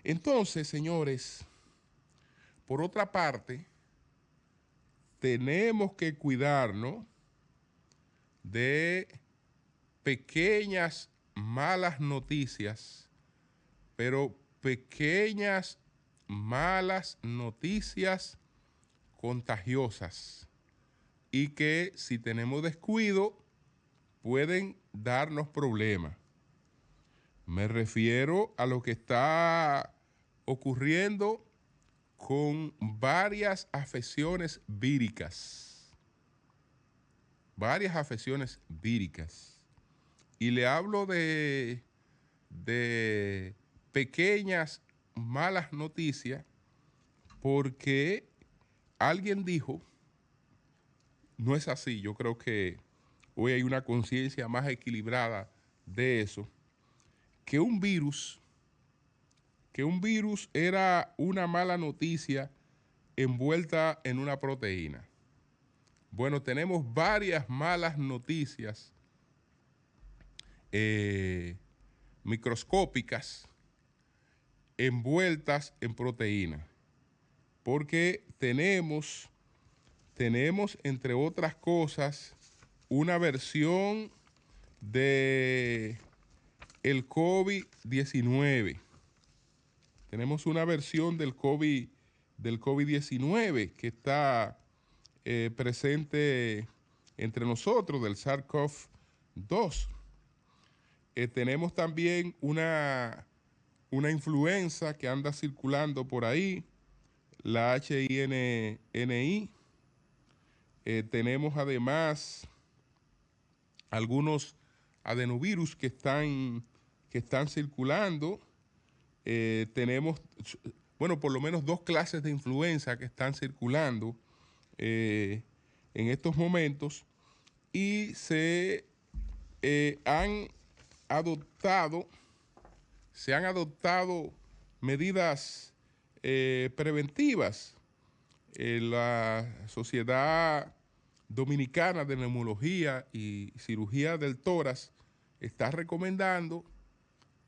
Entonces, señores, por otra parte, tenemos que cuidarnos de pequeñas malas noticias, pero pequeñas malas noticias contagiosas y que si tenemos descuido pueden darnos problemas. Me refiero a lo que está ocurriendo con varias afecciones víricas. Varias afecciones víricas. Y le hablo de pequeñas malas noticias porque alguien dijo, no es así, yo creo que hoy hay una conciencia más equilibrada de eso, que un virus era una mala noticia envuelta en una proteína. Bueno, tenemos varias malas noticias microscópicas envueltas en proteína, porque tenemos entre otras cosas una versión de el COVID-19. Tenemos una versión del COVID-19 que está presente entre nosotros, del SARS-CoV-2. Tenemos también una influenza que anda circulando por ahí, la H1N1. Tenemos además algunos adenovirus que están circulando. Tenemos, bueno, por lo menos 2 clases de influenza que están circulando en estos momentos, y se han adoptado medidas preventivas. La Sociedad Dominicana de Neumología y Cirugía del Tórax está recomendando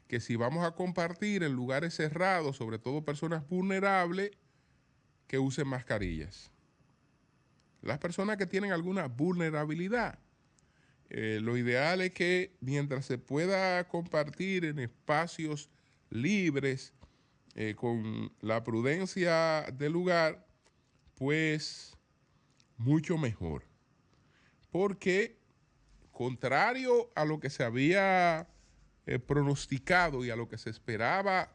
que si vamos a compartir en lugares cerrados, sobre todo personas vulnerables, que usen mascarillas. Las personas que tienen alguna vulnerabilidad, lo ideal es que mientras se pueda compartir en espacios libres, con la prudencia del lugar, pues mucho mejor. Porque contrario a lo que se había pronosticado y a lo que se esperaba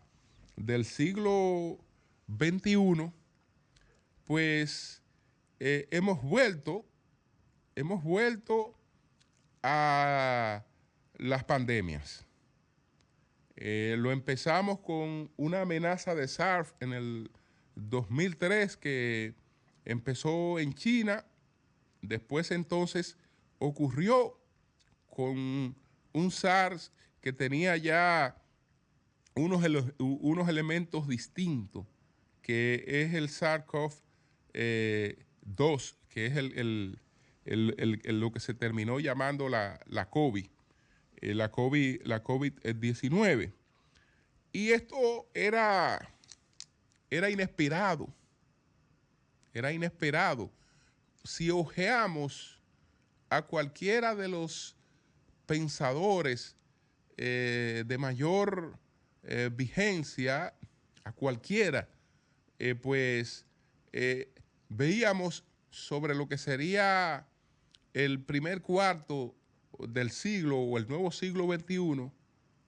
del siglo XXI, pues hemos vuelto a las pandemias. Lo empezamos con una amenaza de SARS en el 2003 que empezó en China. Después entonces ocurrió con un SARS que tenía ya unos elementos distintos, que es el SARS-CoV-2, que es lo que se terminó llamando la COVID, la COVID-19. Y esto era inesperado, Si ojeamos a cualquiera de los pensadores de mayor vigencia, a cualquiera, veíamos sobre lo que sería el primer cuarto del siglo o el nuevo siglo XXI,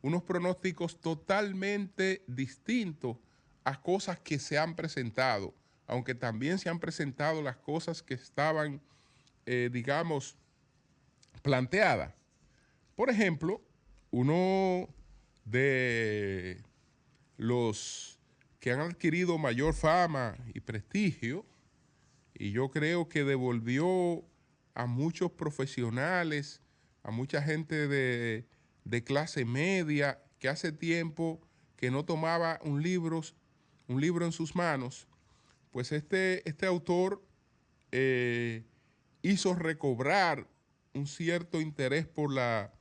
unos pronósticos totalmente distintos a cosas que se han presentado, aunque también se han presentado las cosas que estaban, digamos, planteadas. Por ejemplo, uno de los que han adquirido mayor fama y prestigio, y yo creo que devolvió a muchos profesionales, a mucha gente de clase media, que hace tiempo que no tomaba un libro en sus manos, pues este autor hizo recobrar un cierto interés por la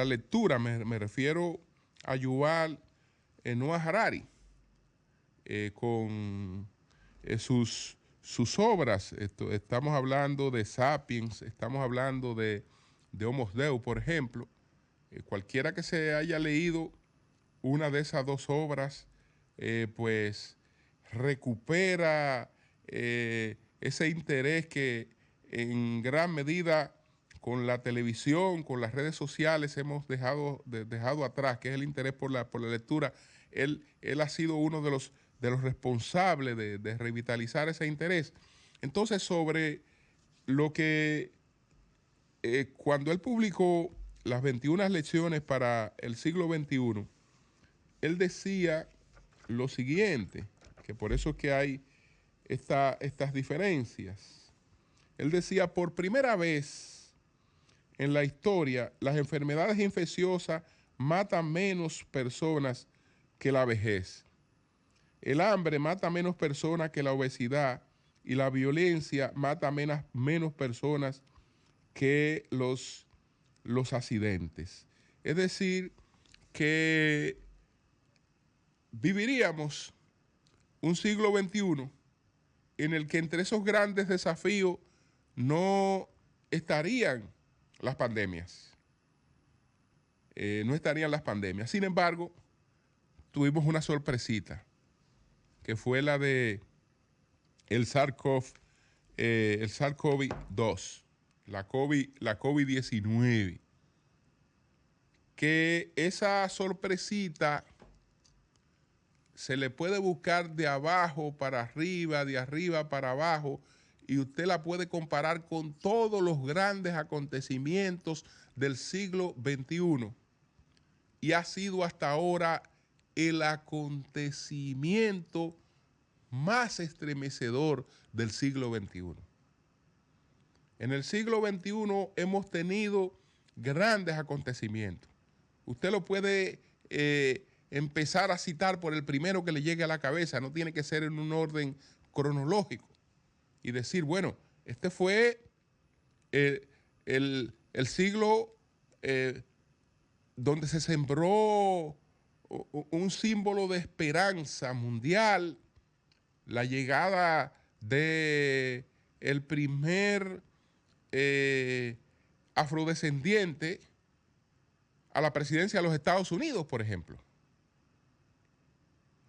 lectura. Me refiero a Yuval Noah Harari. con sus obras. Estamos hablando de Sapiens, estamos hablando de Homo Deus, por ejemplo. Cualquiera que se haya leído una de esas dos obras, pues recupera ese interés que en gran medida con la televisión, con las redes sociales hemos dejado atrás, que es el interés por la lectura. Él ha sido uno de los responsables de revitalizar ese interés. Entonces, sobre lo que cuando él publicó las 21 lecciones para el siglo XXI, él decía lo siguiente, que por eso es que hay estas diferencias. Él decía, por primera vez en la historia, las enfermedades infecciosas matan menos personas que la vejez. El hambre mata menos personas que la obesidad y la violencia mata menos personas que los accidentes. Es decir, que viviríamos un siglo XXI en el que entre esos grandes desafíos no estarían las pandemias. No estarían las pandemias. Sin embargo, tuvimos una sorpresita, que fue la de el SARS-CoV-2, la COVID-19. Que esa sorpresita se le puede buscar de abajo para arriba, de arriba para abajo, y usted la puede comparar con todos los grandes acontecimientos del siglo XXI. Y ha sido hasta ahora el acontecimiento más estremecedor del siglo XXI. En el siglo XXI hemos tenido grandes acontecimientos. Usted lo puede empezar a citar por el primero que le llegue a la cabeza, no tiene que ser en un orden cronológico. Y decir, bueno, este fue el siglo donde se sembró un símbolo de esperanza mundial, la llegada de el primer afrodescendiente a la presidencia de los Estados Unidos, por ejemplo.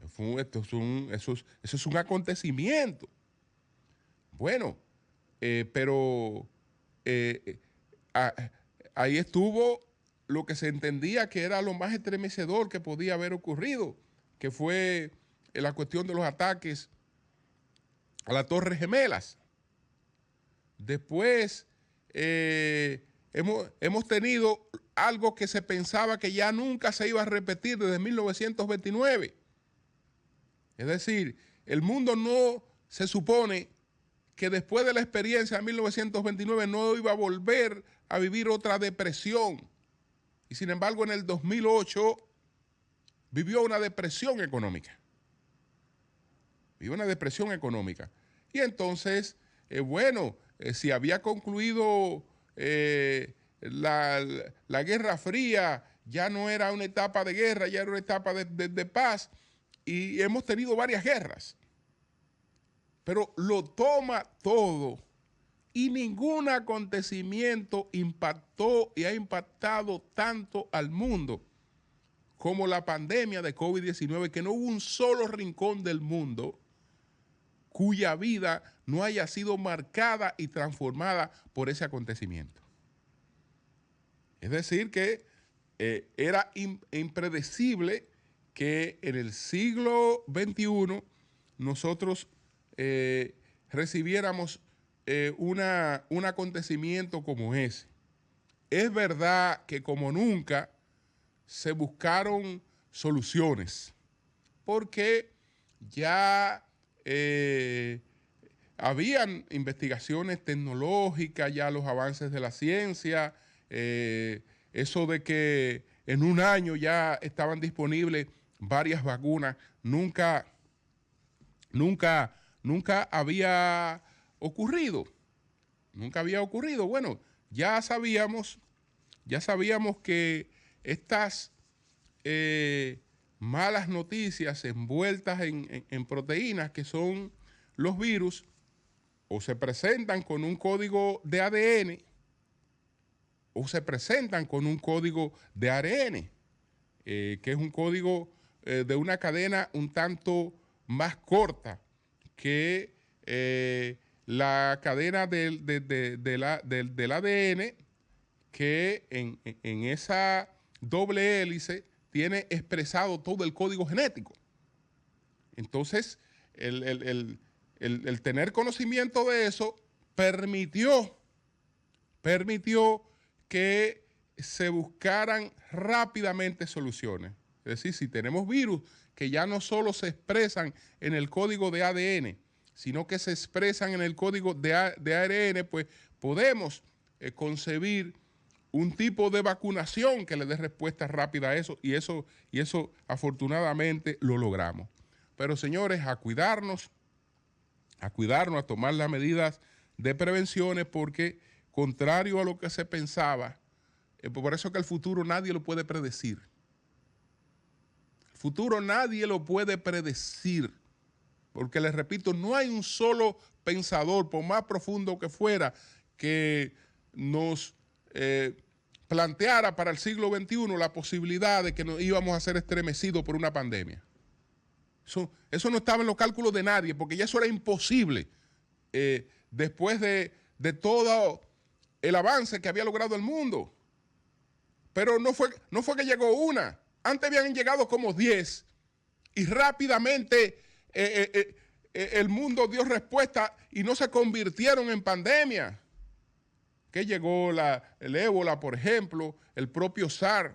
Eso es un acontecimiento. Bueno, pero ahí estuvo lo que se entendía que era lo más estremecedor que podía haber ocurrido, que fue la cuestión de los ataques a las Torres Gemelas. Después hemos tenido algo que se pensaba que ya nunca se iba a repetir desde 1929. Es decir, el mundo no se supone que después de la experiencia de 1929 no iba a volver a vivir otra depresión. Y sin embargo, en el 2008 vivió una depresión económica. Vivió una depresión económica. Y entonces, si había concluido la Guerra Fría, ya no era una etapa de guerra, ya era una etapa de paz. Y hemos tenido varias guerras. Pero lo toma todo y ningún acontecimiento impactó y ha impactado tanto al mundo como la pandemia de COVID-19, que no hubo un solo rincón del mundo cuya vida no haya sido marcada y transformada por ese acontecimiento. Es decir, que era impredecible que en el siglo XXI nosotros recibiéramos un acontecimiento como ese. Es verdad que como nunca se buscaron soluciones, porque ya habían investigaciones tecnológicas, ya los avances de la ciencia, eso de que en un año ya estaban disponibles varias vacunas, nunca había ocurrido. Nunca había ocurrido. Bueno, ya sabíamos que estas malas noticias envueltas en proteínas que son los virus, o se presentan con un código de ADN o se presentan con un código de ARN, que es un código de una cadena un tanto más corta que la cadena del ADN, que en esa doble hélice tiene expresado todo el código genético. Entonces, el tener conocimiento de eso permitió que se buscaran rápidamente soluciones. Es decir, si tenemos virus que ya no solo se expresan en el código de ADN, sino que se expresan en el código de ARN, pues podemos concebir un tipo de vacunación que le dé respuesta rápida a eso, y eso afortunadamente lo logramos. Pero señores, a cuidarnos, a tomar las medidas de prevenciones, porque contrario a lo que se pensaba, por eso que el futuro nadie lo puede predecir. El futuro nadie lo puede predecir, porque les repito, no hay un solo pensador, por más profundo que fuera, que nos planteara para el siglo XXI la posibilidad de que nos íbamos a ser estremecidos por una pandemia. Eso no estaba en los cálculos de nadie, porque ya eso era imposible después de todo el avance que había logrado el mundo. Pero no fue que llegó una. Antes habían llegado como 10 y rápidamente el mundo dio respuesta y no se convirtieron en pandemia. Que llegó el ébola, por ejemplo, el propio SARS.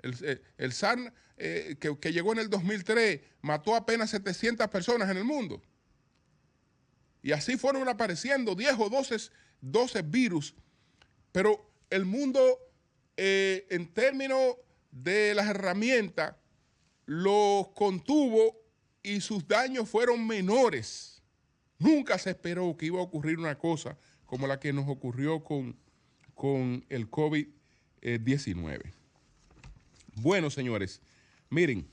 El SARS que llegó en el 2003 mató apenas 700 personas en el mundo. Y así fueron apareciendo 10 o 12 virus. Pero el mundo, en términos de las herramientas, los contuvo y sus daños fueron menores. Nunca se esperó que iba a ocurrir una cosa como la que nos ocurrió con el COVID-19. Bueno, señores, miren,